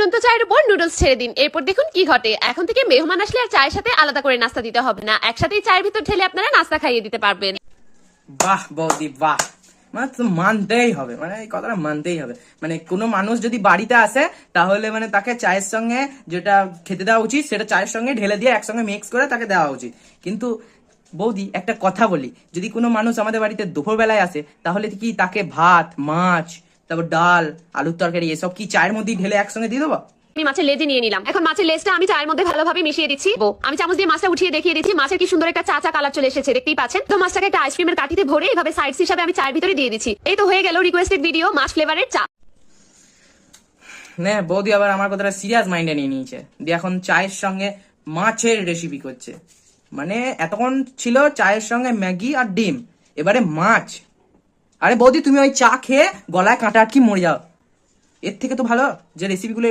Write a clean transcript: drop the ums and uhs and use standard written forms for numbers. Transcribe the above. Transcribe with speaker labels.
Speaker 1: ফুটন্ত চায়ের উপর নুডলস ছেড়ে দিন, এরপর দেখুন কি ঘটে। এখন থেকে মেহমান আসলে আর চায়ের সাথে আলাদা করে নাস্তা দিতে হবে না, একসাথেই চায়ের ভিতর ঢেলে আপনারা নাস্তা খাইয়ে দিতে পারবেন।
Speaker 2: বাহ বৌদি বাহ, মানে তো মানতেই হবে, মানে এই কথাটা মানতেই হবে। মানে কোনো মানুষ যদি বাড়িতে আসে তাহলে মানে তাকে চায়ের সঙ্গে যেটা খেতে দেওয়া উচিত সেটা চায়ের সঙ্গে ঢেলে দিয়ে একসঙ্গে মিক্স করে তাকে দেওয়া উচিত। কিন্তু বৌদি একটা কথা বলি, যদি কোনো মানুষ আমাদের বাড়িতে দুপুরবেলায় আসে তাহলে কি তাকে ভাত, মাছ, তারপর ডাল, আলুর তরকারি এসব কি চায়ের মধ্যে ঢেলে একসঙ্গে দিয়ে দেবো?
Speaker 1: আমি মাছের লেজে নিয়ে নিলাম, এখন মাছের লেজটা আমি চায়ের মধ্যে ভালোভাবে মিশিয়ে দিচ্ছি। আমি চামচ দিয়ে মাছটা উঠিয়ে দেখিয়ে দিচ্ছি, মাছের কি সুন্দর একটা চা চা কালার চলে এসেছে, দেখতেই পাচ্ছেন। তো মাছটাকে একটা আইসক্রিমের কাঠিতে ভরে এভাবে সাইডস হিসাবে আমি চায়ের ভিতরে দিয়ে দিচ্ছি। এই তো হয়ে গেল রিকোয়েস্টেড ভিডিও মাছ ফ্লেভারের চা।
Speaker 2: না বৌদি আবার আমার কথাটা সিরিয়াস মাইন্ডে নিয়ে নিয়েছে, দিয়ে এখন চায়ের সঙ্গে মাছের রেসিপি করছে। মানে এতক্ষণ ছিল চায়ের সঙ্গে ম্যাগি আর ডিম, এবারে মাছ। আরে বৌদি তুমি ওই চা খেয়ে গলায় কাঁটা আটকি মরে যাও, এর থেকে তো ভালো যে রেসিপিগুলো